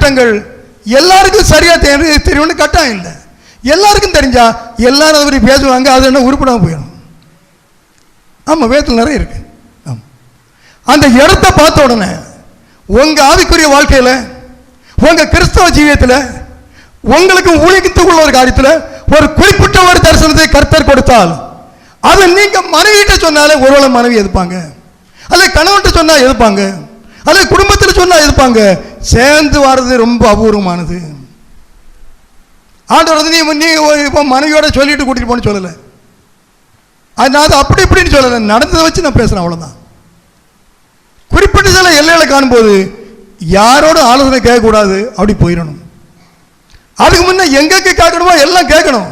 திட்டங்கள் எல்லாருக்கும் சரியா தெரியும்னு கட்டாயம் இல்லை. எல்லாருக்கும் தெரிஞ்சா எல்லாரும் அதை பற்றி பேசுவாங்க, அது என்ன உருப்படாமல் போயிடும். ஆமாம், வேதத்தில் நிறைய இருக்கு. ஆமாம், அந்த இடத்த பார்த்த உடனே உங்க ஆவிக்குரிய வாழ்க்கையில், உங்க கிறிஸ்தவ ஜீவியத்தில், உங்களுக்கு ஊழியத்துக்குள்ள ஒரு காரியத்தில் ஒரு குறிப்பிட்ட ஒரு தரிசனத்தை கர்த்தர் கொடுத்தால் அதை நீங்க மனைவிட்ட சொன்னாலே ஒருவேளை மனைவி எதிர்ப்பாங்க, அல்ல கணவன்கிட்ட சொன்னா எதிர்ப்பாங்க, அல்ல குடும்பத்தில் சொன்னா எதிர்ப்பாங்க. சேர்ந்து வர்றது ரொம்ப அபூர்வமானது. ஆண்டவர் வந்து நீ இப்போ மனைவியோட சொல்லிட்டு கூட்டிட்டு போன்னு சொல்லலை. நான் அது அப்படி இப்படின்னு சொல்லலை, நடந்ததை வச்சு நான் பேசுறேன், அவ்வளோதான். குறிப்பிட்ட சில எல்லைகளை காணும்போது யாரோட ஆலோசனை கேட்கக்கூடாது, அப்படி போயிடணும். அதுக்கு முன்ன எங்கெங்க கேட்கணுமோ எல்லாம் கேட்கணும்.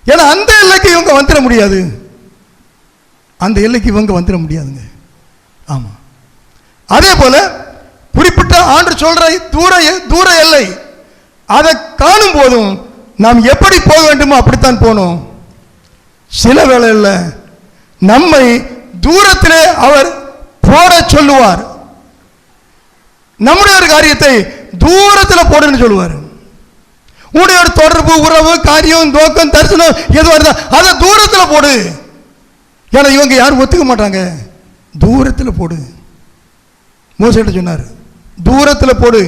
ஏன்னா அந்த எல்லைக்கு இவங்க வந்துட முடியாது, அந்த எல்லைக்கு இவங்க வந்துட முடியாதுங்க. ஆமா, அதே போல குறிப்பிட்ட ஆண்டு சொல்ற தூர எல்லை அதை காணும் போதும் நாம் எப்படி போக வேண்டுமோ அப்படித்தான் போனோம். சில வேளையில் நம்மை தூரத்திலே அவர் போட சொல்லுவார், நம்முடைய ஒரு காரியத்தை தூரத்தில் போடுன்னு சொல்லுவார். உடைய ஒரு தொடர்பு, உறவு, காரியம், நோக்கம், தரிசனம் எதுவாக இருந்தா அதை தூரத்தில் போடு. ஏன்னா இவங்க யாரும் ஒத்துக்க மாட்டாங்க, தூரத்தில் போடு. மோசேட்ட சொன்னார், தூரத்தில் போடு.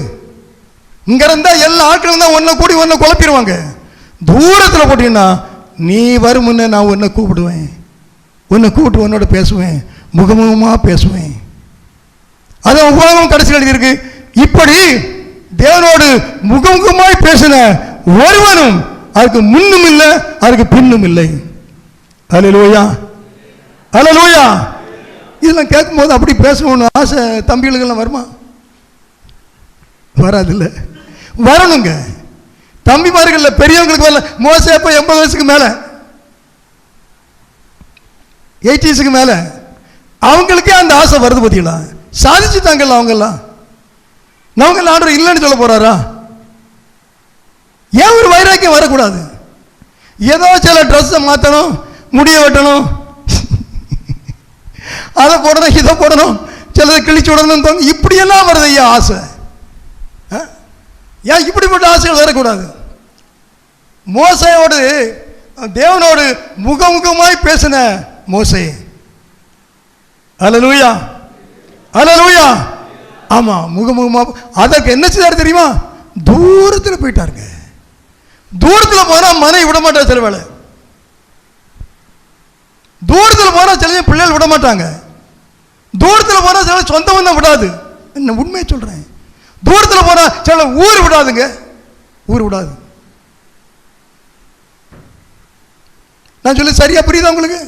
இங்க இருந்தா எல்லா ஆட்களும் தான் ஒன்ன கூடி ஒன்ன குழப்பிடுவாங்க. தூரத்தில் போட்டீங்கன்னா நீ வரும் முன்ன நான் உன்னை கூப்பிடுவேன், உன்னை கூப்பிட்டு உன்னோட பேசுவேன், முகமுகமாக பேசுவேன். அதான் உபவாகம் கடைசியில் எழுதியிருக்கு. இப்படி தேவனோடு முகமுகமாய் பேசின ஒருவனும் அதுக்கு முன்னும் இல்லை, அதுக்கு பின்னும் இல்லை. அல்லேலூயா, அல்லேலூயா. இதெல்லாம் கேட்கும்போது அப்படி பேசணும்னு ஆசை தம்பிகளுக்கெல்லாம் வருமா? வராதில்லை, வரணுங்க. தம்பிமார்கள் பெரியவங்களுக்கு வரல. மோசே அப்போ 80 வயசுக்கு மேலே, 80s மேலே, அவங்களுக்கே அந்த ஆசை வருது. பார்த்தீங்களா, சாதிச்சுட்டாங்கல்ல அவங்கெல்லாம். நமக்கு ஆண்டவர் இல்லைன்னு சொல்ல போறாரா? ஏன் ஒரு வைராக்கியம் வரக்கூடாது? ஏதோ சில ட்ரெஸ்ஸை மாற்றணும், முடிய வெட்டணும், அதை போடணும், இதை போடணும், சிலதை கிழிச்சு விடணும், இப்படியெல்லாம் வருது ஐயா ஆசை. ஏன் இப்படிப்பட்ட ஆசைகள் வரக்கூடாது? மோசையோடு தேவனோடு முகமுகமாய் பேசின மோசே. அல்லேலூயா, அல்லேலூயா. ஆமா, முகமுகமா. அதற்கு என்ன செய்தார் தெரியுமா? தூரத்தில் போயிட்டாருங்க. தூரத்தில் போனா மனை விட மாட்டார். சில வேலை தூரத்தில் போனா சில பிள்ளைகள் விட மாட்டாங்க. தூரத்தில் போனா சில சொந்த பந்தம் விடாது. என்ன உண்மையை சொல்றேன், தூரத்தில் போனா சில ஊர் விடாதுங்க, ஊர் விடாது. நான் சொல்லி சரியா புரியுதா உங்களுக்கு?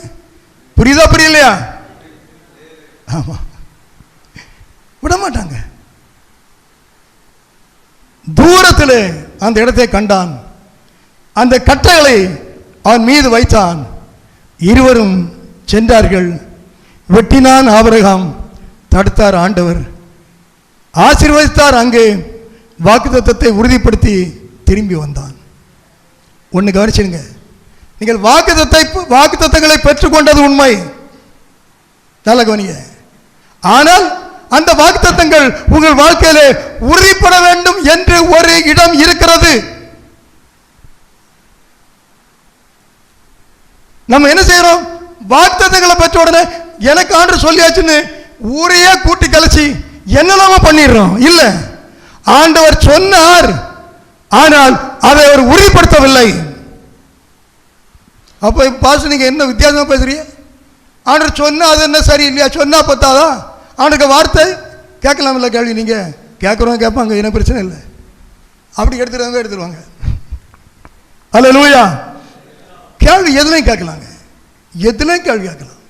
புரியுதா புரியலையா? ஆமா, விட மாட்டாங்க. தூரத்தில் அந்த இடத்தை கண்டான், அந்த கட்டைகளை அவன் மீது வைத்தான். இருவரும் சென்றார்கள். வெட்டினான் ஆபிரகாம், தடுத்தார் ஆண்டவர், ஆசீர்வதித்தார். அங்கே வாக்குத்தத்தத்தை உறுதிப்படுத்தி திரும்பி வந்தான். ஒன்று கவனிச்சுங்க, நீங்கள் வாக்குத்தத்தங்களை பெற்றுக்கொண்டது உண்மை, நல்ல கவனிங்க. ஆனால் அந்த வாக்குத்தத்தங்கள் உங்கள் வாழ்க்கையிலே உறுதிப்பட வேண்டும் என்று ஒரு இடம் இருக்கிறது. நம்ம என்ன செய்யறோம்? வாக்குத்தத்தங்களை பெற்ற உடனே எனக்கு ஆண்டவர் சொல்லியாச்சுன்னு ஊரையே கூட்டி கழிச்சு என்னெல்லாம பண்ணிடுறோம். இல்ல, ஆண்டவர் சொன்னார், ஆனால் அதை அவர் உறுதிப்படுத்தவில்லை. அப்ப பாஸ் நீங்க என்ன வித்தியாசமா பேசுறீங்க? ஆண்டவர் சொன்னா அது என்ன சரி இல்லையா? சொன்னா பத்தாதா? ஆண்டுக்கு வார்த்தை கேட்கலாம் இல்லை? கேள்வி நீங்க கேட்குறவங்க கேட்பாங்க, என்ன பிரச்சனை இல்லை. அப்படி எடுத்துருவாங்க. அல்லேலூயா. கேள்வி எதுலையும் கேட்கலாங்க, எதுலையும் கேள்வி கேட்கலாம்.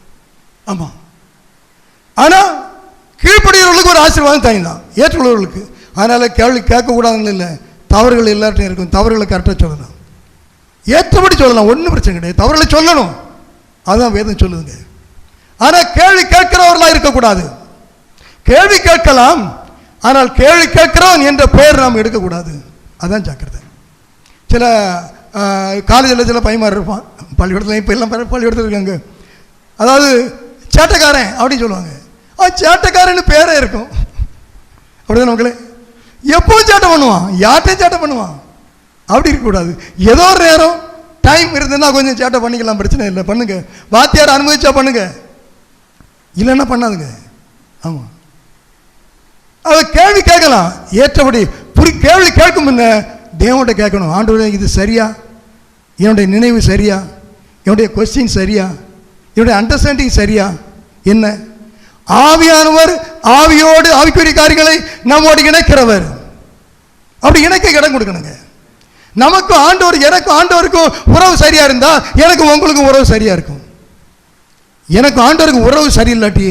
ஆமா, ஆனா கீழ்ப்படுகிறவர்களுக்கு ஒரு ஆசீர்வாதம் தனிதான், ஏற்றுள்ளவர்களுக்கு. அதனால கேள்வி கேட்கக்கூடாதுன்னு இல்லை, தவறுகள் எல்லார்ட்டையும் இருக்கும். தவறுகளை கரெக்டாக சொல்லலாம், ஏற்றபடி சொல்லலாம், ஒன்றும் பிரச்சனை கிடையாது. தவறுகளை சொல்லணும், அதுதான் வேதம் சொல்லுதுங்க. ஆனால் கேள்வி கேட்கிறவர்களாக இருக்கக்கூடாது. கேள்வி கேட்கலாம், ஆனால் கேள்வி கேட்கிறோம் என்ற பெயர் நாம் எடுக்கக்கூடாது. அதுதான் ஜாக்கிரதை. சில காலேஜில் சில பையன்மார் இருப்பான், பள்ளிக்கூடத்தில் இப்போ எல்லாம் பள்ளிக்கூடத்தில் இருக்காங்க. அதாவது சேட்டைக்காரன் அப்படின்னு சொல்லுவாங்க. சேட்டைக்காரன்னு பேரே இருக்கும், அப்படிதான் மக்களே. எப்பவும் சேட்டை பண்ணுவான், யார்கிட்டையும் சேட்டை பண்ணுவான். அப்படி இருக்கக்கூடாது. ஏதோ ஒரு நேரம் டைம் இருந்ததுன்னா கொஞ்சம் சேட்டை பண்ணிக்கலாம், பிரச்சனை இல்லை, பண்ணுங்க. வாத்தியார் அனுமதிச்சா பண்ணுங்க, இல்லைன்னா பண்ணாதுங்க. ஆமாம், அதை கேள்வி கேட்கலாம், ஏற்றபடி கேள்வி கேட்கும் முன்ன தேவன்கிட்ட கேட்கணும். ஆண்டவரே, இது சரியா? என்னுடைய நினைவு சரியா? என்னுடைய கொஸ்டின் சரியா? என்னுடைய அண்டர்ஸ்டாண்டிங் சரியா? என்ன? ஆவியானவர் ஆவியோடு ஆவிக்குரிய காரியங்களை நம்மோடு இணைக்கிறவர். அப்படி இணைக்க இடம் கொடுக்கணுங்க. நமக்கும் ஆண்டவர், எனக்கும் ஆண்டவருக்கும் உறவு சரியா இருந்தா எனக்கும் உங்களுக்கும் உறவு சரியா இருக்கும். எனக்கும் ஆண்டவருக்கும் உறவு சரியில்லாட்டி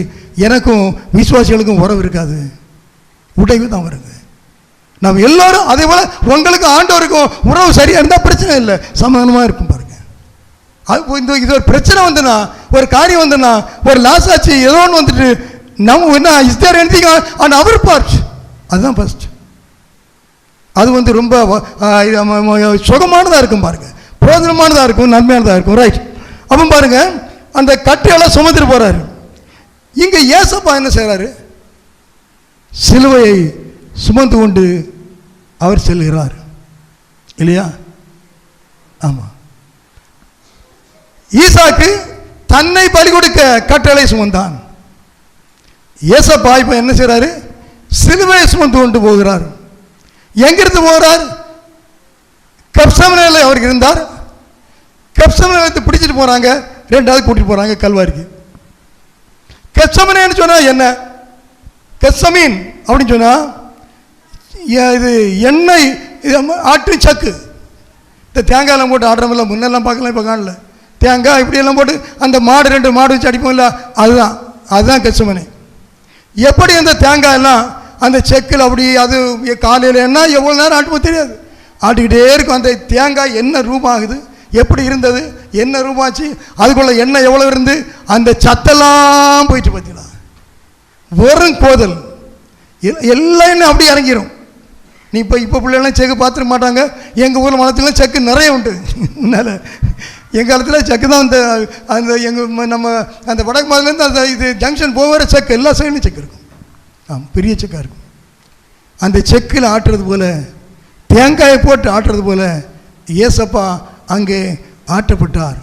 எனக்கும் விசுவாசிகளுக்கும் உறவு இருக்காது, உடைவு தான் வருங்க. நம்ம எல்லாரும் அதே போல உங்களுக்கு ஆண்டவருக்கும் உறவு சரியா இருந்தால் பிரச்சனை இல்லை, சமாதானமாக இருக்கும் பாருங்க. இது ஒரு பிரச்சனை வந்துன்னா, ஒரு காரியம் வந்துன்னா, ஒரு லாஸ் ஆச்சு, ஏதோ ஒன்று வந்துட்டு நம்ம என்ன is there anything on our part, அதுதான் ஃபர்ஸ்ட். அது வந்து ரொம்ப சுகமானதாக இருக்கும் பாருங்க, பிரயோஜனமானதாக இருக்கும், நன்மையானதாக இருக்கும். ரைட். அப்போ பாருங்க, அந்த கட்டையெல்லாம் சுமந்துட்டு போறாரு. இங்கே ஏசப்பா என்ன செய்கிறாரு? சிலுவையை சுமந்து கொண்டு அவர் செல்கிறார் இல்லையா? ஆமாம். ஈசாக்கு தன்னை பலி கொடுக்க கட்டளை சுமந்தான். ஏசப்பா இப்போ என்ன செய்கிறாரு? சிலுவையை சுமந்து கொண்டு போகிறார். எங்கிருந்து போகிறார்? கெப்சமனேல அவர் இருந்தார். கெப்சமனேல பிடிச்சிட்டு போகிறாங்க, ரெண்டாவது கூட்டிட்டு போகிறாங்க கல்வாரிக்கு. கெப்சமனேன்னு சொன்னால் என்ன? கெப்சமீன் அப்படின்னு சொன்னால் இது எண்ணெய், ஆட்டு சக்கு. இந்த தேங்காயெல்லாம் போட்டு ஆடுறமில்ல, முன்னெல்லாம் பார்க்கலாம், இப்போ காணல. தேங்காய் இப்படியெல்லாம் போட்டு அந்த மாடு, 2 மாடு வச்சு அடிப்போம்ல, அதுதான் கெப்சமனே. எப்படி அந்த தேங்காயெல்லாம் அந்த செக்கில் அப்படி, அது காலையில் என்ன எவ்வளோ நேரம் ஆட்டுமோ தெரியாது, ஆட்டிக்கிட்டே இருக்கும். அந்த தேங்காய் என்ன ரூபாகுது, எப்படி இருந்தது, என்ன ரூபாச்சு, அதுக்குள்ள எண்ணெய் எவ்வளோ இருந்து அந்த சத்தெல்லாம் போயிட்டு பார்த்தீங்களா? வெறும் கோதல் எல்லாம் என்ன அப்படி இறங்கிடும். நீ இப்போ பிள்ளைலாம் செக்கு பார்த்துட மாட்டாங்க. எங்கள் ஊரில் மலத்துலாம் செக்கு நிறைய உண்டு. அதனால் எங்கள் காலத்தில் செக்கு தான் அந்த எங்கள் நம்ம அந்த வடக்கு மாதிரிலேருந்து அந்த இது ஜங்ஷன் போகிற செக்கு எல்லா சைட்லையும் செக்கு இருக்கும். பெரிய செக்காக இருக்கும். அந்த செக்கில் ஆட்டுறது போல், தேங்காயை போட்டு ஆட்டுறது போல் ஏசப்பா அங்கே ஆட்டப்பட்டார்,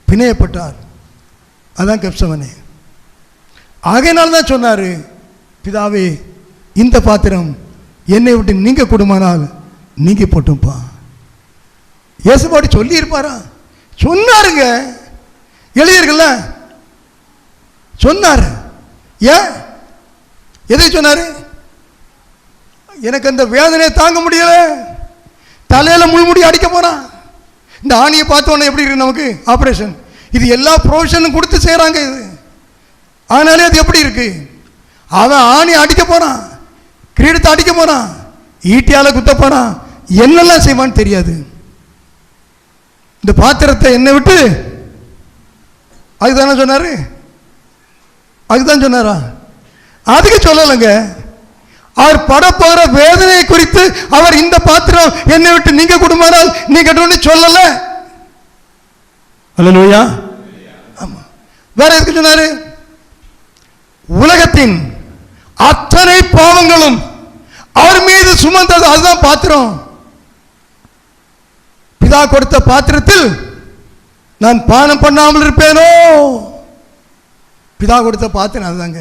பிணையப்பட்டார். அதான் கெப்சமனே. ஆகையினால தான் சொன்னார், பிதாவே, இந்த பாத்திரம் என்னை விட்டு நீங்க கொடுமானால் நீங்க போட்டும்பா. ஏசப்பாடி சொல்லி இருப்பாரா? சொன்னாருங்க, எழுதியிருக்கல, சொன்னார். ஏன் எதை சொன்னாரு? எனக்கு அந்த வேதனையை தாங்க முடியல, தலையில முள்முடி அடிக்க போறான். இந்த ஆணியை பார்த்தோன்னே எப்படி இருக்கு நமக்கு? ஆப்ரேஷன். இது எல்லா ப்ரொஃபஷனும் கொடுத்து செய்கிறாங்க. இது ஆனாலே அது எப்படி இருக்கு? அவன் ஆணி அடிக்க போறான், கிரீடத்தை அடிக்க போறான், ஈட்டியால குத்த போறான், என்னெல்லாம் செய்வான்னு தெரியாது. இந்த பாத்திரத்தை என்னை விட்டு, அதுதானே சொன்னாரு? அதுதான் சொன்னாரா? அதுக்கு சொல்லலைங்க. அவர் படப்போகிற வேதனை குறித்து அவர் இந்த பாத்திரம் என்னை விட்டு நீங்க கொடுமானால் நீ கட்டணும்னு சொல்லல. அல்லேலூயா. ஆமா. வேற எதுக்கு சொன்னாரு? உலகத்தின் அத்தனை பாவங்களும் அவர் மீது சுமந்தது, அதுதான் பாத்திரம். பிதா கொடுத்த பாத்திரத்தில் நான் பானம் பண்ணாமல் இருப்பேனோ? பிதா கொடுத்த பாத்திரம் அதுதாங்க.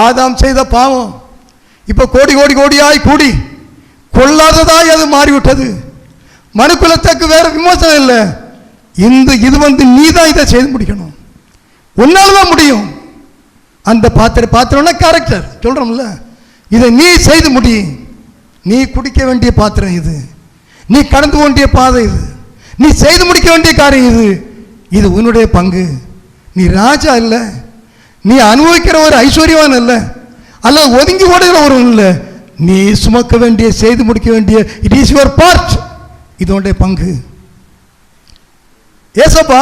ஆதாம் செய்த பாவம் இப்ப கோடி கோடி கோடியாய் கூடி கொள்ளாததாய் அது மாறிவிட்டது. மனுக்குலத்துக்கு வேற விமோசனம் இல்லை. இது வந்து நீ தான் இதை செய்து முடிக்கணும், உன்னால்தான் முடியும். அந்த பாத்திரம்னா கேரக்டர் சொல்றோம்ல, இதை நீ செய்து முடி. நீ குடிக்க வேண்டிய பாத்திரம் இது, நீ கடந்து வேண்டிய பாதை இது, நீ செய்து முடிக்க வேண்டிய காரியம் இது. இது உன்னுடைய பங்கு. நீ ராஜா இல்லை, நீ அனுபவிக்கிற ஒரு ஐஸ்வர்யவான் இல்லை, அல்ல ஒதுங்கி ஓடுகிற ஒரு இல்லை. நீ சுமக்க வேண்டிய, செய்து முடிக்க வேண்டிய, இட் இஸ் யுவர் பார்ட். இது உன்னுடைய பங்கு. ஏசப்பா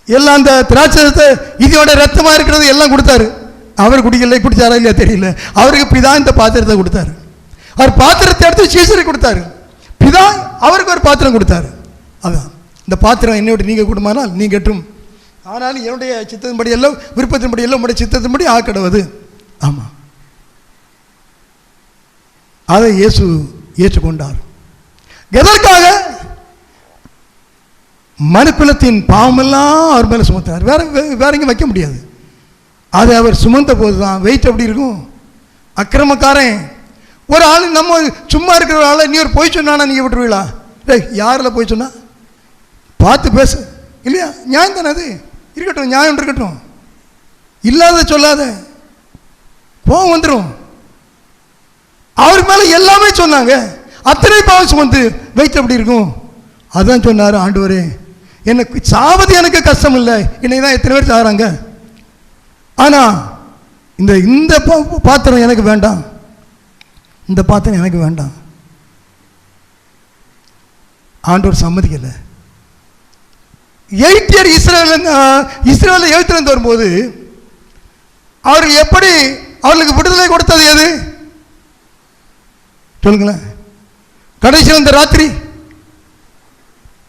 எல்லாம் அந்த திராட்சை இதோட ரத்தமா இருக்கிறது எல்லாம் கொடுத்தாரு. அவர் குடிக்கல, குடிச்சாரா இல்லையா தெரியல. அவருக்கு பிதா இந்த பாத்திரத்தை கொடுத்தாரு. அவர் பாத்திரத்தை எடுத்து சீசரை கொடுத்தாரு. பிதா அவருக்கு ஒரு பாத்திரம் கொடுத்தாரு. அதான் இந்த பாத்திரம் என்னை விட்டு நீங்க கொடுமானால் நீ கட்டும், ஆனாலும் என்னுடைய சித்தத்தின்படி எல்லாம், விருப்பத்தின்படி எல்லாம், உங்களுடைய சித்தத்தின்படி ஆக்கடுவது. ஆமாம். அதை இயேசு ஏற்றுக்கொண்டார். எதற்காக? மனுக்குலத்தின் பாவமெல்லாம் அவர் மேலே சுமத்தார். வேற எங்கேயும் வைக்க முடியாது. அதை அவர் சுமந்த போது தான் வெயிட் எப்படி இருக்கும்? அக்கிரமக்காரன் ஒரு ஆள், நம்ம சும்மா இருக்கிற ஆளை நீ ஒரு போய் சொன்னா நீங்கள் விட்டுருவீங்களா? யாரில் போய் சொன்னா பார்த்து பேசு இல்லையா? நியாயம் தானே அது. இருக்கட்டும், நியாயம் இருக்கட்டும். இல்லாத சொல்லாத, கோவம் வந்துடும். அவர் மேலே எல்லாமே சொன்னாங்க. அத்தனை பாவம் சுமந்து வெயிட் எப்படி இருக்கும்? அதான் சொன்னார் ஆண்டவரே, எனக்கு சாவது எனக்கு கஷ்டம் இல்லை. இன்னைக்கு தான் எத்தனை பேர் சாகிறாங்க. ஆனால் இந்த பாத்திரம் எனக்கு வேண்டாம், இந்த பாத்திரம் எனக்கு வேண்டாம். ஆண்டவர் சம்மதிக்கலை. எகிப்தியர் இஸ்ரவேலை எழுத்துலேருந்து வரும்போது அவருக்கு எப்படி அவர்களுக்கு விடுதலை கொடுத்தது எது சொல்லுங்களேன்? கடைசியில் இந்த ராத்திரி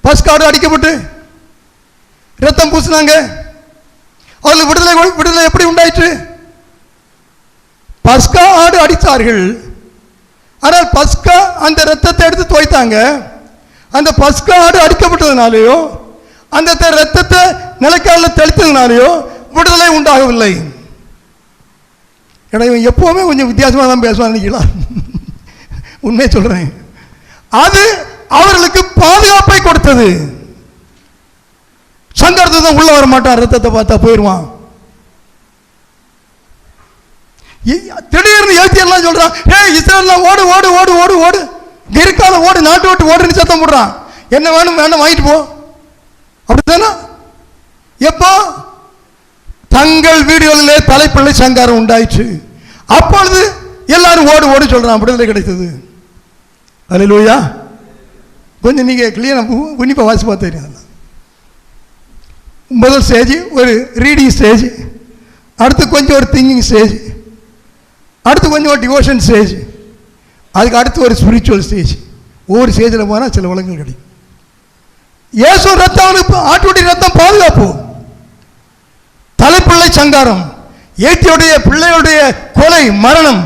பஸ்காடு அடிக்கப்பட்டு ரத்தம் பூசினாங்க. அவர்களுக்கு விடுதலை எப்படி உண்டாயிற்று? பஸ்கா ஆடு அடித்தார்கள். ஆனால் பஸ்கா அந்த ரத்தத்தை எடுத்து துவைத்தாங்க. அந்த பஸ்கா ஆடு அடிக்கப்பட்டதுனாலேயோ அந்த ரத்தத்தை நிலைக்காலில் தெளித்ததுனாலேயோ விடுதலை உண்டாகவில்லை. இவன் எப்பவுமே கொஞ்சம் வித்தியாசமாக தான் பேசுவான்னு நினைக்கலாம். உண்மையை சொல்றேன். அது அவர்களுக்கு பாதுகாப்பை கொடுத்தது. சங்கரத்தை தான் உள்ள வர மாட்டான், ரத்தத்தை பார்த்தா போயிடுவான். திடீர்னு எழுத்தியெல்லாம் சொல்றான், இஸ்ரேல்லாம் ஓடு ஓடு ஓடு ஓடு ஓடு, இருக்காத ஓடு, நாட்டு விட்டு ஓடுன்னு சத்தம் போடுறான். என்ன வேணும் வேணும் வாங்கிட்டு போ, அப்படித்தானே? எப்போ தங்கள் வீடுகளிலே தலைப்பிள்ளை சங்காரம் உண்டாயிற்று. அப்பொழுது எல்லாரும் ஓடு ஓடு சொல்றான், விடுதலை கிடைத்தது. அல்லேலூயா. கொஞ்சம் நீங்க கிளியரா உன்னிப்பா வாசி பார்த்து தெரியும். முதல் ஸ்டேஜ் ஒரு ரீடிங் ஸ்டேஜ், அடுத்து கொஞ்சம் ஒரு திங்கிங் ஸ்டேஜ், அடுத்து கொஞ்சம் ஒரு டிவோஷன் ஸ்டேஜ், அதுக்கு அடுத்து ஒரு ஸ்பிரிச்சுவல் ஸ்டேஜ். ஒவ்வொரு ஸ்டேஜில் போனால் சில வளங்கள் கிடைக்கும். இயேசு ரத்தம், ஆட்டுடைய ரத்தம் பாதுகாப்பு. தலைப்பிள்ளை சங்காரம், ஏத்தியுடைய பிள்ளையுடைய கொலை மரணம்,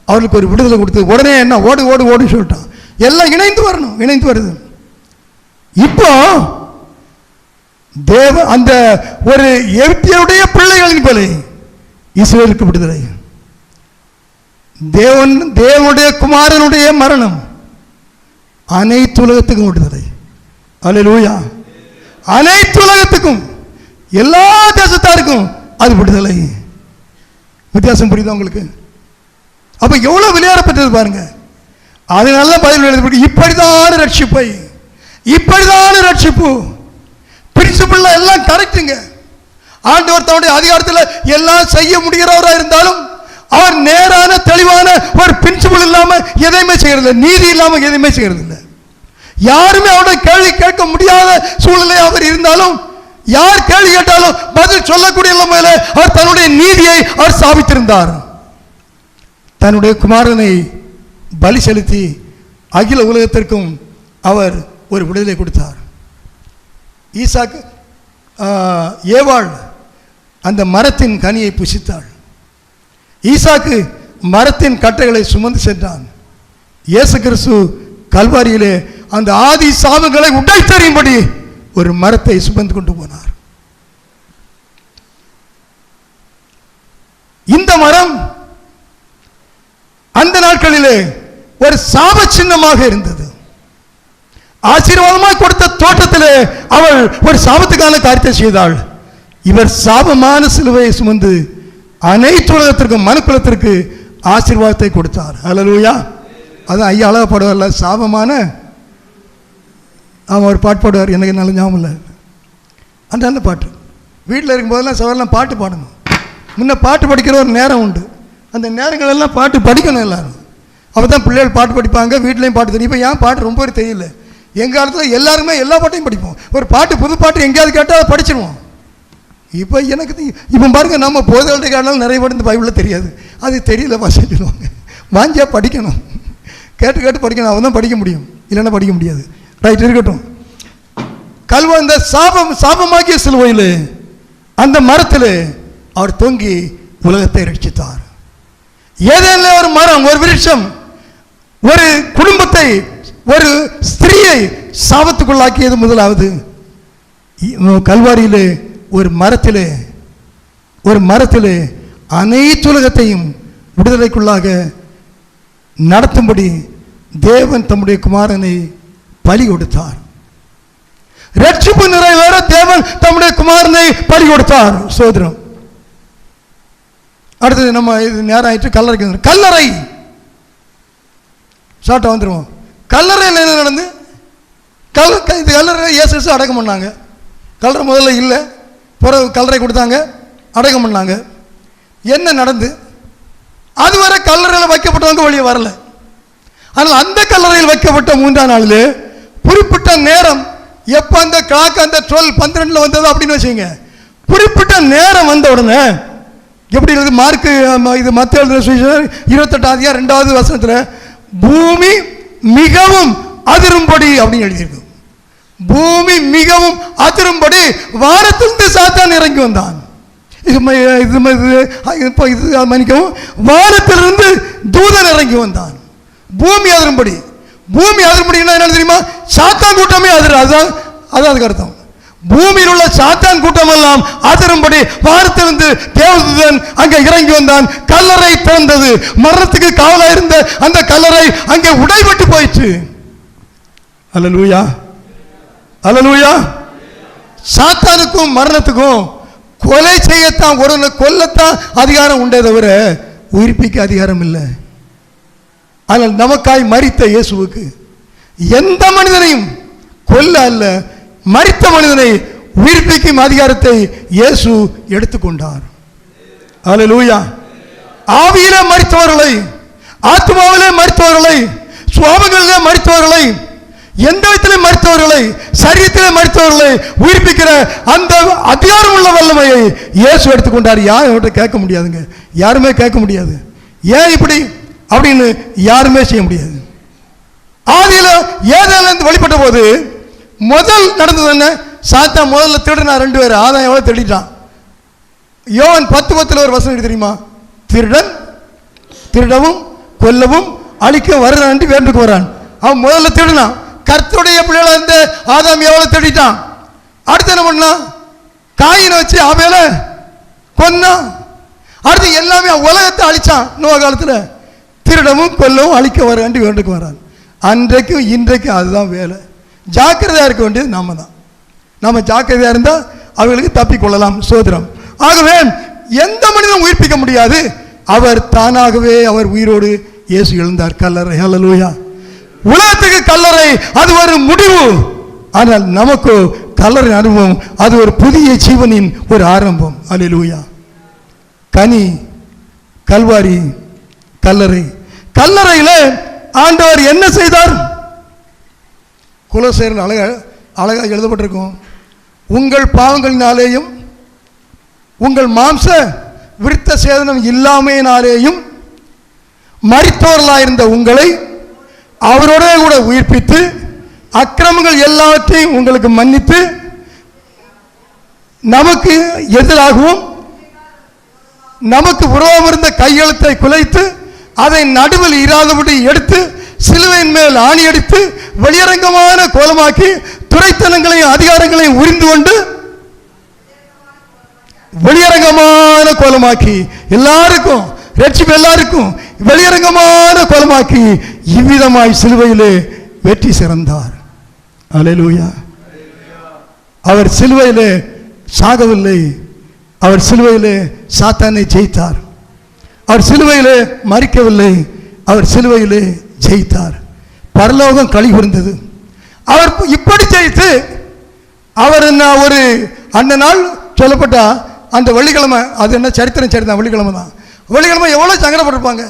அவர்களுக்கு ஒரு விடுதலை கொடுத்து உடனே என்ன ஓடு ஓடு ஓடுன்னு சொல்லிட்டான். எல்லாம் இணைந்து வரணும், இணைந்து வருது. இப்போ அந்த ஒரு ஏத்தியுடைய பிள்ளைகளின் கொலை இஸ்ரவேலுக்கு விடுதலை. தேவனுடைய குமாரனுடைய மரணம் அனைத்து உலகத்துக்கும் விடுதலை. அல்லேலூயா. அனைத்து உலகத்துக்கும், எல்லா தேசத்தாருக்கும் அது விடுதலை. வித்தியாசம் புரியுதா உங்களுக்கு? அப்ப எவ்வளவு விளையாடப்பட்டது பாருங்க. அதனால பதில் எழுதி, இப்படிதான் ரட்சிப்பை, இப்படிதான் ரட்சிப்பு. பிரின்சிபிள் எல்லாம் கரெக்டுங்க. ஆண்டவர் தன்னுடைய அதிகாரத்தில் எல்லாம் செய்ய முடிகிறவராக இருந்தாலும் அவர் நேரான தெளிவான ஒரு பிரின்சிபிள் இல்லாம எதையுமே செய்யறது, நீதி இல்லாம எதையுமே செய்யறது இல்லை. யாருமே அவருடைய கேள்வி கேட்க முடியாத சூழ்நிலை அவர் இருந்தாலும், யார் கேள்வி கேட்டாலும் பதில் சொல்லக்கூடிய நிலைமையில அவர் தன்னுடைய நீதியை அவர் ஸ்தாபித்திருந்தார். தன்னுடைய குமாரனை பலி செலுத்தி அகில உலகத்திற்கும் அவர் ஒரு விடுதலை கொடுத்தார். ஈசாக்கு, ஏவாள் அந்த மரத்தின் கனியை புசித்தாள். ஈசாக்கு மரத்தின் கட்டைகளை சுமந்து சென்றான். இயேசு கிறிஸ்து கல்வாரியிலே அந்த ஆதி சாபங்களை உடைத்தறியும்படி ஒரு மரத்தை சுமந்து கொண்டு போனார். இந்த மரம் அந்த நாட்களிலே ஒரு சாப சின்னமாக இருந்தது. ஆசீர்வாதமாக கொடுத்த தோட்டத்திலே அவள் ஒரு சாபத்துக்கான காரியத்தை செய்தாள். இவர் சாபமான சிலுவையை சுமந்து அனைத்து உலகத்திற்கும் மனுக்குலத்திற்கு ஆசீர்வாதத்தை கொடுத்தார். அல்லேலூயா. அதான் ஐயா அழகா பாடுவார்ல, சாபமான, அவன் ஒரு பாட்டு பாடுவார், எனக்கு நல்ல ஞாபகம் இல்லை. அந்த பாட்டு வீட்டில் இருக்கும்போதெல்லாம் சவரெல்லாம் பாட்டு பாடணும். முன்ன பாட்டு படிக்கிற ஒரு நேரம் உண்டு. அந்த நேரங்கள் எல்லாம் பாட்டு படிக்கணும் எல்லாரும். அப்போ தான் பிள்ளைகள் பாட்டு படிப்பாங்க, வீட்லேயும் பாட்டு தெரியும். இப்போ ஏன் பாட்டு ரொம்ப தெரியல. எங்கள் காலத்தில் எல்லாருமே எல்லா பாட்டையும் படிப்போம். ஒரு பாட்டு புது பாட்டு எங்கேயாவது கேட்டால் அதை படிச்சிடுவோம். இப்போ எனக்கு இப்போ பாருங்க, நம்ம போதல்கிட்ட கேட்டாலும் நிறைய பாட்டு இந்த பைபிளில் தெரியாது. அது தெரியல பாஷை சொல்லுவாங்க. வாங்கியா படிக்கணும், கேட்டு கேட்டு படிக்கணும், அவன் தான் படிக்க முடியும், இல்லைன்னா படிக்க முடியாது. ரைட், இருக்கட்டும். கல்வா இந்த சாபமாக்கிய சிலுவையில் அந்த மரத்தில் அவர் தொங்கி உலகத்தை ரட்சித்தார். ஏதேனும் ஒரு மரம், ஒரு விருட்சம் ஒரு குடும்பத்தை, ஒரு ஸ்திரீயை சாபத்துக்குள்ளாக்கியது முதலாவது. கல்வாரியிலே ஒரு மரத்திலே அனைத்து உலகத்தையும் விடுதலைக்குள்ளாக நடத்தும்படி தேவன் தம்முடைய குமாரனை பலி கொடுத்தார். ரட்சிப்பு நிறைவேற தேவன் தம்முடைய குமாரனை பலி கொடுத்தார். சோதரம். அடுத்தது நம்ம இது நேரம் ஆயிட்டு கல்லறை ஷார்ட்டா வந்துருவோம். கல்லறையில் என்ன நடந்து? இது கல்லறை இயேசு அடக்கம் பண்ணாங்க. கல்லறை முதல்ல இல்லை, பிறகு கல்லறை கொடுத்தாங்க, அடக்கம் பண்ணாங்க. என்ன நடந்து? அதுவரை கல்லறையில் வைக்கப்பட்டவங்க வெளியே வரல. ஆனால் அந்த கல்லறையில் வைக்கப்பட்ட 3ஆம் நாளில் குறிப்பிட்ட நேரம், எப்போ அந்த கிளாக் அந்த 12 வந்தது அப்படின்னு வச்சுங்க, குறிப்பிட்ட நேரம் வந்த உடனே எப்படி இருக்குது? மார்க்கு இது மத்தேயு 28 2வது வசனத்தில் பூமி மிகவும் அதிரும்படி அப்படின்னு எழுதியிருக்கு. பூமி மிகவும் அதிரும்படி வானத்திலிருந்து சாத்தான் இறங்கி வந்தான். மன்னிக்கவும், வானத்திலிருந்து தூதன் இறங்கி வந்தான். பூமி அதிரும்படி. பூமி அதிரும்படினா என்ன தெரியுமா? சாத்தான் கூட்டமே அதிரும். அதான் அதுக்கு அர்த்தம். பூமியில் உள்ள சாத்தான் கூட்டம் எல்லாம் அதிரும்படி வானத்திலிருந்து தேவதூதன் அங்கே இறங்கி வந்தான். கல்லறை திறந்தது. மரணத்துக்கு காவலா இருந்த அந்த கல்லறை அங்கே உடைபட்டு போயிற்று. அல்லேலூயா, அல்லேலூயா. சாத்தானுக்கும் மரணத்துக்கும் கொலை செய்யத்தான், ஒரு கொல்லத்தான் அதிகாரம் உண்டே தவிர உயிர்ப்பிக்க அதிகாரம் இல்லை. ஆனால் நமக்காய் மரித்த இயேசுவுக்கு எந்த மனிதனையும் கொல்ல அல்ல, மரித்த மனிதனை உயிர்ப்பிக்கும் அதிகாரத்தை இயேசு எடுத்துக்கொண்டார். அல்லேலூயா. ஆவியிலே மரித்தவர்களை, ஆத்மாவிலே மரித்தவர்களை, சுவாபங்களிலே மரித்தவர்களை, எந்த விதத்திலே மரித்தவர்களை, சரீரத்திலே மரித்தவர்களை உயிர்ப்பிக்கிற அந்த அதிகாரம் உள்ள வல்லமையை இயேசு எடுத்துக்கொண்டார். யாரும் கேட்க முடியாதுங்க, யாருமே கேட்க முடியாது. ஏன் இப்படி அப்படின்னு யாருமே செய்ய முடியாது. ஆதியில ஏதேலிருந்து வெளிப்பட்ட போது முதல் நடந்தது என்ன? சாத்தான் முதல்ல திருடினா 2 பேர். ஆதாம் எவ்வளவு திருடிட்டான்? யோவான் 10:10 ஒரு வசனம் தெரியுமா? திருடவும் கொல்லவும் அழிக்க வருகிறான் வேண்டுக்கு வரான். அவன் முதல்ல திருடினான். கர்த்தருடைய பிள்ளைகள இருந்த ஆதாம் எவ்வளவு திருடிட்டான். அடுத்து என்ன பண்ணான்? காயினை வச்சு ஆபேல கொன்னான். அடுத்து எல்லாமே உலகத்தை அழிச்சான். நோவா காலத்தில் திருடவும் கொல்லவும் அழிக்க வராண்டி வேண்டுக்கு வரான். அன்றைக்கும் இன்றைக்கும் அதுதான் வேலை. ஜாக்கிரதையாக இருக்க வேண்டியது நாம தான். நம்ம ஜாக்கிரதையாக இருந்தால் அவர்களுக்கு தப்பிக்கொள்ளலாம். சோதரம். ஆகவே எந்த மனிதனும் உயிர்ப்பிக்க முடியாது. அவர் தானாகவே அவர் உயிரோடு இயேசு எழுந்தார். கல்லறை. அல்லேலூயா. உலகத்துக்கு கல்லறை அது ஒரு முடிவு. ஆனால் நமக்கு கல்லறை அனுபவம் அது ஒரு புதிய ஜீவனின் ஒரு ஆரம்பம். அல்லேலூயா. கனி, கல்வாரி, கல்லறை. கல்லறையில் ஆண்டவர் என்ன செய்தார்? கொலோசையர் அழகாக எழுதப்பட்டிருக்கும். உங்கள் பாவங்களினாலேயும் உங்கள் மாம்ச விருத்த சேதனம் இல்லாமையினாலேயும் மரித்தோர்களாயிருந்த உங்களை அவரோட கூட உயிர்ப்பித்து அக்கிரமங்கள் எல்லாவற்றையும் உங்களுக்கு மன்னித்து நமக்கு எதிராகவும் நமக்கு விரோதம் இருந்த கையெழுத்தை குலைத்து அதை நடுவில் இராதபடி எடுத்து சிலுவையின் மேல் ஆணியடித்து வெளியரங்கமான கோலமாக்கி துரைத்தனங்களையும் அதிகாரங்களையும் உரிந்து கொண்டு வெளியரங்கமான கோலமாக்கி எல்லாருக்கும் ரட்சிப்பு எல்லாருக்கும் வெளியரங்கமான கோலமாக்கி இவ்விதமாய் சிலுவையிலே வெற்றி சிறந்தார். அல்லேலூயா. அவர் சிலுவையிலே சாகவில்லை. அவர் சிலுவையிலே சாத்தானை ஜெயித்தார். அவர் சிலுவையிலே மரிக்கவில்லை. அவர் சிலுவையிலே ஜெயித்தார். பரலோகம் களி கூர்ந்தது. அவர் இப்படி ஜெயித்து அவர் என்ன ஒரு அந்த நாள் சொல்லப்பட்ட அந்த வெள்ளிக்கிழமை, அது என்ன சரித்திரம் சரிதான். வெள்ளிக்கிழமை தான். வெள்ளிக்கிழமை எவ்வளோ சங்கடப்பட்டிருப்பாங்க.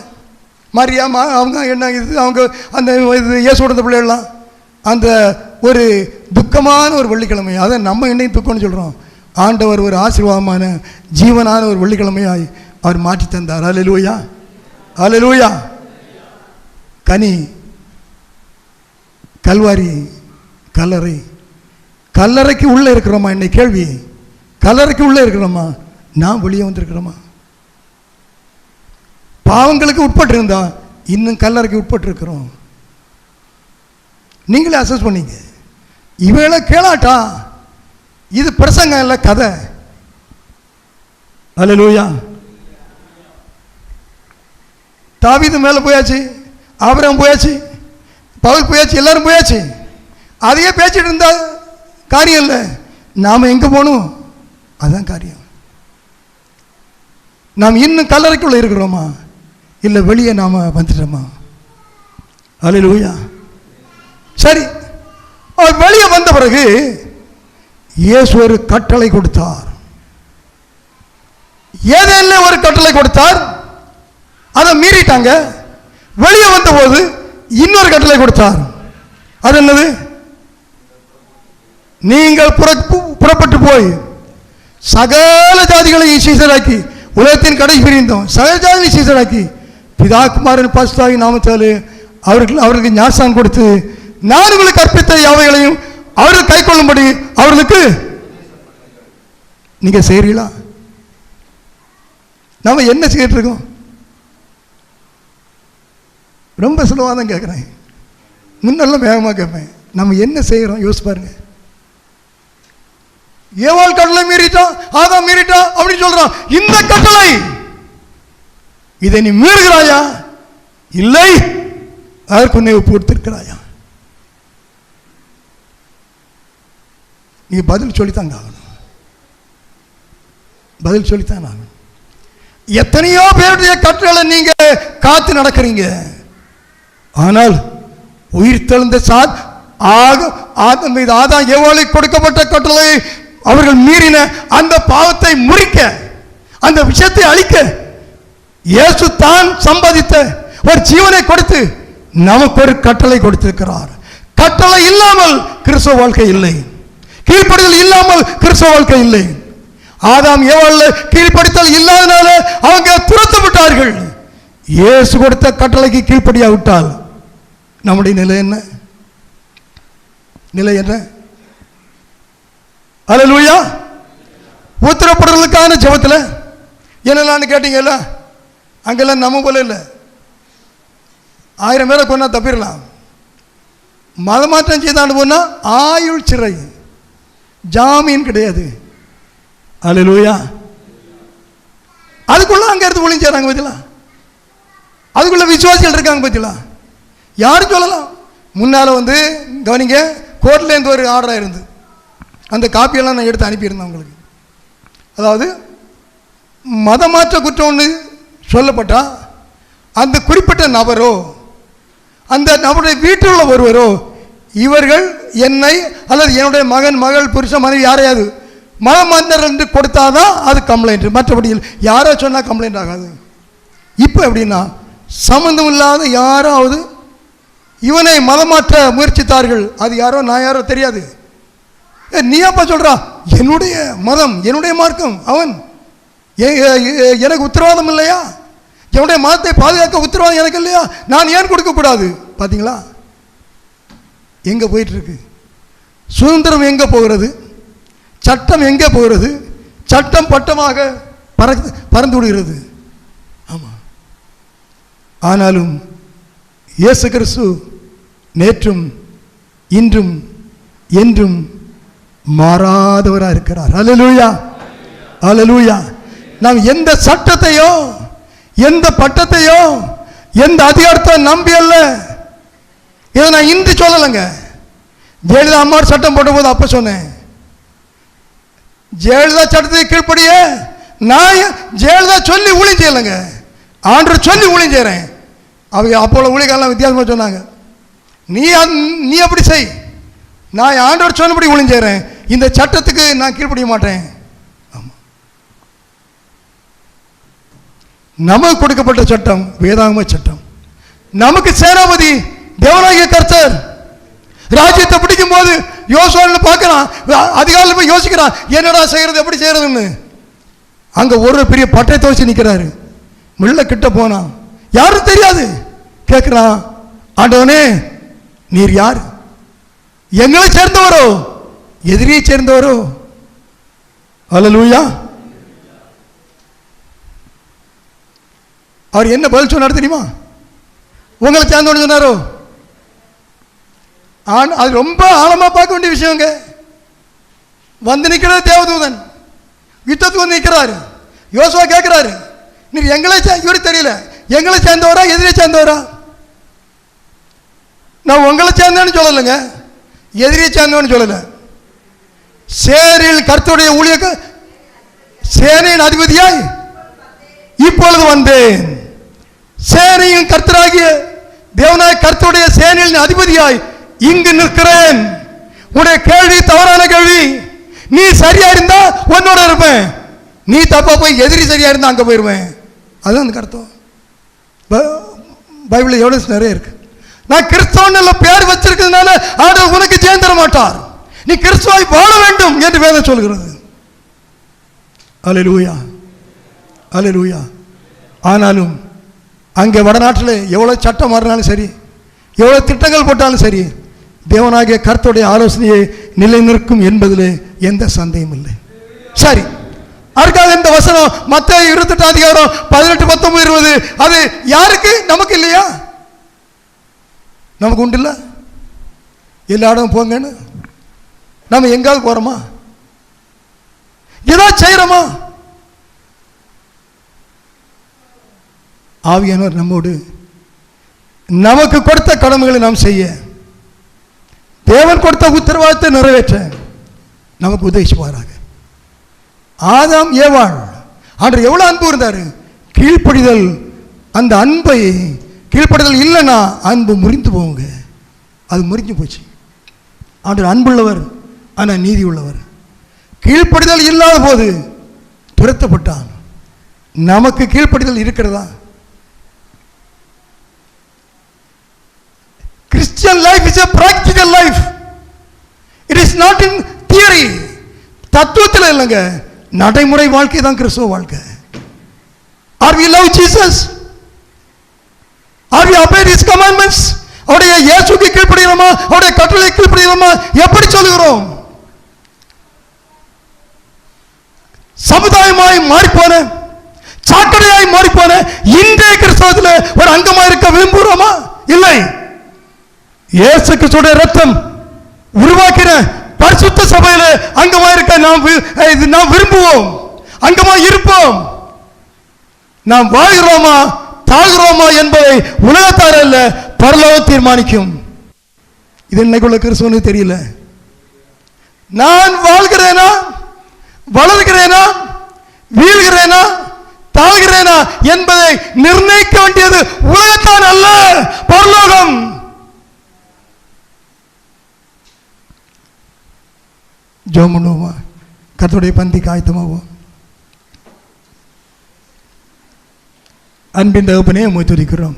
மரியாமா அவங்க என்ன இது அவங்க அந்த இது இயேசுவோட பிள்ளைகள்லாம் அந்த ஒரு துக்கமான ஒரு வெள்ளிக்கிழமை. அதை நம்ம என்னையும் துக்கம்னு சொல்கிறோம். ஆண்டவர் ஒரு ஆசீர்வாதமான ஜீவனான ஒரு வெள்ளிக்கிழமையாய் அவர் மாற்றி தந்தார். அல்லேலூயா, அல்லேலூயா. கனி, கல்வாரி, கல்லறை. கல்லறைக்கு உள்ளே இருக்கிறோமா? என்னை கேள்வி. கல்லறைக்கு உள்ளே இருக்கிறோமா? நான் வெளியே வந்திருக்கிறோமா? பாவங்களுக்கு உட்பட்டு இருந்தா இன்னும் கல்லறைக்கு உட்பட்டு இருக்கிறோம். நீங்களே அசஸ் பண்ணீங்க. இவைகளை கேளாட்டா இது பிரசங்கம் இல்லை, கதை. அல்லேலூயா. தாவீது மேலே போயாச்சு, ஆபிரகாம் போயாச்சு, பவுல் போயாச்சு, எல்லாரும் போயாச்சு. அதையே பேசிட்டு இருந்தா காரியம் இல்லை. நாம் எங்கே போகணும்? அதுதான் காரியம். நாம் இன்னும் கல்லறைக்குள்ள இருக்கிறோமா, இல்லை வெளியே நாம் வந்துட்டோமா? அல்லேலூயா. சரி, அவர் வெளியே வந்த பிறகு இயேசு ஒரு கட்டளை கொடுத்தார். ஏதேன்ல ஒரு கட்டளை கொடுத்தார், அதை மீறிட்டாங்க. வெளியே வந்த போது இன்னொரு கட்டளை கொடுத்தார். அது என்னது? நீங்கள் புறப்பட்டு போய் சகல ஜாதிகளையும் சீசராக்கி, உலகத்தின் கடை பிரிந்தோம், சகல ஜாதிகளையும் சீசராக்கி பிதா குமாரன் பரிசுத்தாவின் நாமத்தாலே அவர்களுக்கு ஞானஸ்நானம் கொடுத்து நான் உங்களுக்கு கற்பித்த யாவைகளையும் அவர்கள் கை கொள்ளும்படி அவர்களுக்கு நீங்க செய்றீங்களா? நாம என்ன செய்யிட்டு இருக்கோம்? ரொம்ப சுலவாக தான் கேட்குறேன், முன்னெல்லாம் வேகமாக கேட்பேன். நம்ம என்ன செய்கிறோம் யோசிச்சு பாருங்க. ஏவாள் கட்டளை மீறிட்டான், ஆதாம் மீறிட்டான் அப்படின்னு சொல்றான். இந்த கட்டளை இதை நீ மீறுகிறாயா? இல்லை, அதற்கு உன்னை ஒப்பு கொடுத்திருக்கிறாயா? நீ பதில் சொல்லித்தாங்க ஆகணும், பதில் சொல்லித்தான் ஆகணும். எத்தனையோ பேருடைய கட்டளை நீங்க காத்து நடக்கிறீங்க. ஆனால் உயிர் தெழுந்த ஆதாம் ஏவாளுக்கு கொடுக்கப்பட்ட கட்டளை அவர்கள் மீறின அந்த பாவத்தை முறிக்க, அந்த விஷயத்தை அழிக்க இயேசு தான் சம்பாதித்த ஒரு ஜீவனை கொடுத்து நமக்கு ஒரு கட்டளை கொடுத்திருக்கிறார். கட்டளை இல்லாமல் கிறிஸ்தவ வாழ்க்கை இல்லை, கீழ்ப்படிதல் இல்லாமல் கிறிஸ்தவ வாழ்க்கை இல்லை. ஆதாம் ஏவாள் கீழ்ப்படிதல் இல்லாதனால அவங்க துரத்தப்பட்டார்கள். இயேசு கொடுத்த கட்டளைக்கு கீழ்ப்படியா விட்டால் நம்முடைய நிலை என்ன? நிலை என்ன? அல்லேலூயா. உத்தரப்படுறதுக்கான ஜெபத்தில் என்னெல்லாம் கேட்டீங்கல்ல, அங்கெல்லாம் நம்ம போல இல்லை. 1000 பேரை கொண்டா தப்பிடலாம். மதமாற்றம் செய்தாண்டு போனா ஆயுள் சிறை, ஜாமீன் கிடையாது. அல்லேலூயா. அதுக்குள்ள அங்க இருந்து ஒளிஞ்சாங்க பத்தியா, அதுக்குள்ள விசுவாசிகள் இருக்காங்க பத்தியா. யாரும் சொல்லலாம். முன்னால வந்து கவனிங்க, கோர்ட்ல இருந்து ஒரு ஆர்டர் இருந்து அந்த காப்பியெல்லாம் நான் எடுத்து அனுப்பியிருந்தேன் உங்களுக்கு. அதாவது மதமாற்ற குற்றம் ஒன்று சொல்லப்பட்டா அந்த குறிப்பிட்ட நபரோ அந்த நபருடைய வீட்டில் உள்ள ஒருவரோ இவர்கள் என்னை அல்லது என்னுடைய மகன் மகள் புருஷன் மனைவி யாரையாவது மதமாற்றம் என்று கொடுத்தாதான் அது கம்ப்ளைண்ட். மற்றபடி யாரோ சொன்னால் கம்ப்ளைண்ட் ஆகாது. இப்போ எப்படின்னா சம்பந்தம் இல்லாத யாராவது இவனை மதமாற்ற முயற்சித்தார்கள், அது யாரோ நான் யாரோ தெரியாது. நீ அப்பா சொல்றா என்னுடைய மதம் என்னுடைய மார்க்கம், அவன் எனக்கு உத்தரவாதம் இல்லையா? என்னுடைய மதத்தை பாதுகாக்க உத்தரவாதம் எனக்கு இல்லையா? நான் ஏன் கொடுக்கக்கூடாது? பார்த்தீங்களா எங்கே போயிட்டு இருக்கு? சுதந்திரம் எங்கே போகிறது? சட்டம் எங்கே போகிறது? சட்டம் பட்டமாக பறந்து விடுகிறது. ஆமாம். ஆனாலும் இயேசு கிறிஸ்து நேற்றும் இன்றும் என்றும் மாறாதவராக இருக்கிறார். அல்லேலூயா, அல்லேலூயா. நாம் எந்த சட்டத்தையோ எந்த பட்டத்தையோ எந்த அதிகாரத்தை நம்பி அல்ல. இதை நான் இன்று சொல்லலைங்க. ஜெயலலிதா அம்மாவோட சட்டம் போட்ட போது அப்ப சொன்னேன், ஜெயலலிதா சட்டத்தை கீழ்ப்படிய நான் ஜெயலலிதா சொல்லி ஊழியம் செய்யலைங்க, ஆண்டவர் சொல்லி ஊழியம் செய்கிறேன். அவங்க அப்போ ஊழியக்காரெல்லாம் வித்தியாசமாக சொன்னாங்க. நீ அப்படி செய், நான் ஆண்டவர் சொன்னபடி ஊழியம் செய்கிறேன், இந்த சட்டத்துக்கு நான் கீழ்ப்படிய மாட்டேன். ஆமாம், நமக்கு கொடுக்கப்பட்ட சட்டம் வேதாகம சட்டம். நமக்கு சேனாபதி தேவனாகிய கர்த்தர். ராஜ்யத்தை பிடிக்கும் போது யோசுவா பார்க்கிறான், அதிகாலையில் போய் யோசிக்கிறான் என்னடா செய்யறது எப்படி செய்யறதுன்னு. அங்க ஒரு பெரிய பட்டயத்தை வச்சு நிற்கிறாரு. முள்ள கிட்ட போனான், யாரும் தெரியாது. கேட்கிறான், ஆண்டவனே நீர் யார்? எங்களை சேர்ந்தவரோ எதிரியை சேர்ந்தவரோ? அல்லேலூயா. அவர் என்ன பதில் சொன்னார் தெரியுமா? உங்களை சேர்ந்தவன்னு சொன்னாரோ? அது ரொம்ப ஆழமாக பார்க்க வேண்டிய விஷயங்க. வந்து நிற்கிறது தேவதூதன், யுத்தத்துக்கு வந்து நிற்கிறாரு. யோசுவா கேட்குறாரு, நீர் எங்களை இவருக்கு தெரியல, எங்களை சேர்ந்தவரா எதிரியை சேர்ந்தவரா? நான் உங்களை சேர்ந்தேன்னு சொல்லலைங்க, எதிரியை சேர்ந்தவன்னு சொல்லலை. சேரில் கர்த்தருடைய ஊழியக்க சேனையின் அதிபதியாய் இப்பொழுது வந்தேன். சேனையின் கர்த்தராகிய தேவனாய் கர்த்தருடைய சேனையின் அதிபதியாய் இங்கு நிற்கிறேன். உன்னுடைய கேள்வி தவறான கேள்வி. நீ சரியா இருந்தா உன்னோட இருப்பேன், நீ தப்பா போய் எதிரி சரியா இருந்தா அங்க போயிருவேன். அதுதான் அந்த அர்த்தம். பைபிள் எவ்வளவு நிறைய இருக்கு. நான் கிறிஸ்தவன் பேர் வச்சிருக்கிறதுனால ஆண்டவர் உனக்கு ஜெயம் தர மாட்டார். நீ கிறிஸ்துவாய் வாழ வேண்டும் என்று வேதம் சொல்கிறது. அல்லேலூயா, அல்லேலூயா. ஆனாலும் அங்கே வடநாட்டில் எவ்வளவு சட்டம் மாறினாலும் சரி, எவ்வளவு திட்டங்கள் போட்டாலும் சரி, தேவனாகிய கர்த்தருடைய ஆலோசனையை நிலைநிற்கும் என்பதில் எந்த சந்தேகமும் இல்லை. சரி, அதுக்காக இந்த வசனம் மத்தேயு 28 அதிகாரம் 18, 19, 20 அது யாருக்கு? நமக்கு இல்லையா? நமக்கு உண்டு இல்லை? எல்லா இடம் போங்கன்னு நம்ம எங்காவது போறோமா? ஏதோ செய்யறோமா? ஆவியானவர் நம்மோடு நமக்கு கொடுத்த கடமைகளை நாம் செய்ய, தேவன் கொடுத்த உத்தரவாதத்தை நிறைவேற்ற நமக்கு உதவி செய்வாராக. ஆதாம் ஏவாள் ஆண்டவர் எவ்வளவு அன்பு இருந்தாரு. கீழ்ப்படிதல், அந்த அன்பை கீழ்ப்படிதல் இல்லைன்னா அன்பு முறிந்து போங்க. அது முறிஞ்சு போச்சு. ஆண்டவர் அன்புள்ளவர், ஆனால் நீதி உள்ளவர். கீழ்ப்படிதல் இல்லாத போது துரத்தப்பட்டான். நமக்கு கீழ்ப்படிதல் இருக்கிறதா? Christian life is a practical life. It is not in theory. தத்துவத்தில் இல்லைங்க, நடைமுறை வாழ்க்கை தான் கிறிஸ்துவ வாழ்க்கை. Are we love Jesus? Are we obey his commandments? அவருடைய இயேசுவுக்கு கீழ்ப்படிகிறோமா? அவருடைய கட்டளைக்கு கீழ்ப்படிகிறோமா? எப்படி சொல்லுகிறோம்? சமுதாயமாய் மாறிப்போன, சாக்கடையாய் மாறிப்போன இன்றைய கிறிஸ்தவத்தில் ஒரு அங்கமாக இருக்க விரும்புகிறோமா? இல்லை. இயேசு கிறிஸ்துவின் ரத்தம் உருவாக்கிற பரிசுத்த சபையில் அங்கமா இருக்க நாம் விரும்புவோம், அங்கமா இருப்போம். நாம் வாழ்கிறோமா தாழ்கிறோமா என்பதை உலகத்தார் அல்ல, பரலோகம் தீர்மானிக்கும். இது இன்னைக்குள்ள கிறிஸ்துவனுக்கு தெரியல. நான் வாழ்கிறேனா, வளர்கிறேனா, வீழ்கிறேனா, தாழ்கிறேனா என்பதை நிர்ணயிக்க வேண்டியது உலகத்தான் அல்ல, பரலோகம். ஜெபம் பண்ணுவோமா? கர்த்தருடைய பந்திக்கு ஆயத்தமாவோம். அன்பின் தகப்பனே, உம்மை துதிக்கிறோம்.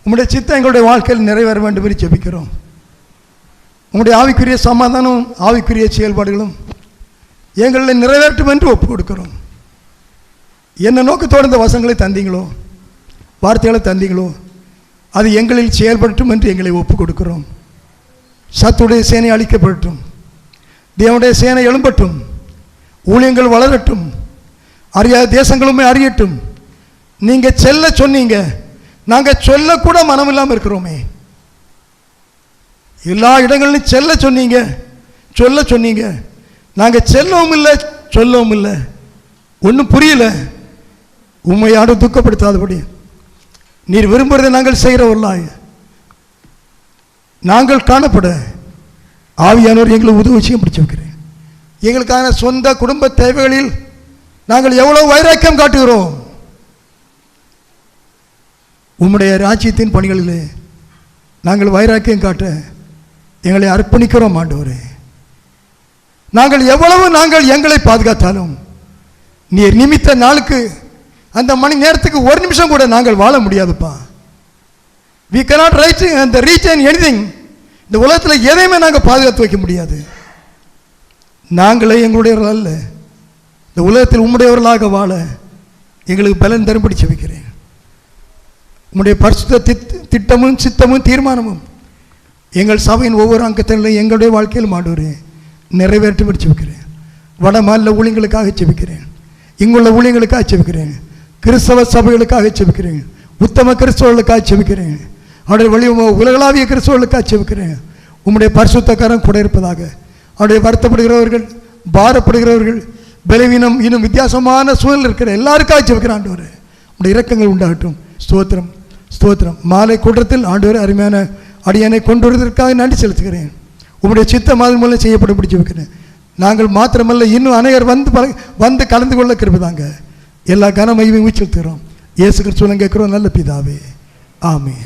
உம்முடைய சித்தம் எங்களுடைய வாழ்க்கையில் நிறைவேற வேண்டும் என்று ஜெபிக்கிறோம். உம்முடைய ஆவிக்குரிய சமாதானம், ஆவிக்குரிய செயல்பாடுகளும் எங்களில் நிறைவேற்றும் என்று ஒப்புக் கொடுக்கிறோம். என்ன நோக்கத்தோடு இந்த வசங்களை தந்தீங்களோ, வார்த்தைகளை தந்தீங்களோ, அது எங்களில் செயல்படட்டும் என்று எங்களை ஒப்புக் கொடுக்கிறோம். சத்துடைய சேனை அழிக்கப்படட்டும், தேவனுடைய சேனை எழும்பட்டும், ஊழியங்கள் வளரட்டும், அறியாத தேசங்களுமே அறியட்டும். நீங்கள் செல்ல சொன்னீங்க, நாங்கள் சொல்லக்கூட மனம் இல்லாமல் இருக்கிறோமே. எல்லா இடங்களிலும் செல்ல சொன்னீங்க, சொல்ல சொன்னீங்க, நாங்கள் செல்லவும் இல்லை சொல்லவும் இல்லை. ஒன்றும் புரியல. உண்மையாடு துக்கப்படுத்தாதபடி நீர் விரும்புகிறதை நாங்கள் செய்கிறவர்களாய் நாங்கள் காணப்பட ஆவியானவர் எங்களை உதவிச்சியும் பிடிச்சி வைக்கிறேன். எங்களுக்கான சொந்த குடும்ப தேவைகளில் நாங்கள் எவ்வளவு வைராக்கியம் காட்டுகிறோம். உம்முடைய ராஜ்யத்தின் பணிகளிலே நாங்கள் வைராக்கியம் காட்ட எங்களை அர்ப்பணிக்கிறோம் ஆண்டவரே. நாங்கள் எவ்வளவு எங்களை பாதுகாத்தாலும் நீர் நிமித்த நாளுக்கு அந்த மணி நேரத்துக்கு ஒரு நிமிஷம் கூட நாங்கள் வாழ முடியாதுப்பா. we cannot retain anything. இந்த உலகத்தில் எதையுமே நாங்கள் பாதுகாத்து வைக்க முடியாது. நாங்களே எங்களுடையவர்கள் அல்ல, இந்த உலகத்தில் உம்முடையவர்களாக வாழ எங்களுக்கு பலன் தரும்படி செபிக்கிறேன். உம்முடைய பரிசுத்த திட்டமும் சித்தமும் தீர்மானமும் எங்கள் சபையின் ஒவ்வொரு அங்கத்திலும் எங்களுடைய வாழ்க்கையில் ஆண்டவரே நிறைவேற்றும்படி செபிக்கிறேன். வட மாநில ஊழியங்களுக்காக செபிக்கிறேன், இங்குள்ள ஊழியங்களுக்காக செபிக்கிறேன், கிறிஸ்தவ சபைகளுக்காக செபிக்கிறேன், உத்தம கிறிஸ்தவர்களுக்காக செபிக்கிறேன், அவருடைய வழி உலகளாவிய கிறிஸ்தவர்களுக்கு அச்சமிக்கிறேன். உம்முடைய பரிசுத்தக்காரன் கூட இருப்பதாக. அவருடைய வருத்தப்படுகிறவர்கள், பாரப்படுகிறவர்கள், பலவீனம், இன்னும் வித்தியாசமான சூழல் இருக்கிற எல்லாருக்கும் அச்சமிக்கிறேன். ஆண்டவரே உடைய இரக்கங்கள் உண்டாகட்டும். ஸ்தோத்திரம் ஸ்தோத்திரம். மாலை கூட்டத்தில் ஆண்டவரே அருமையான அடியானை கொண்டு வருவதற்காக நன்றி செலுத்துகிறேன். உம்முடைய சித்தம் அதன் மூலம் செய்யப்படும் பிடிச்சி வைக்கிறேன். நாங்கள் மாத்திரமல்ல, இன்னும் அநேகர் வந்து கலந்து கொள்ள கிருபைதாங்க. எல்லா கனமையும் செலுத்துகிறோம். இயேசு கிறிஸ்துவின் கேட்கிறோம் நல்ல பிதாவே, ஆமென்.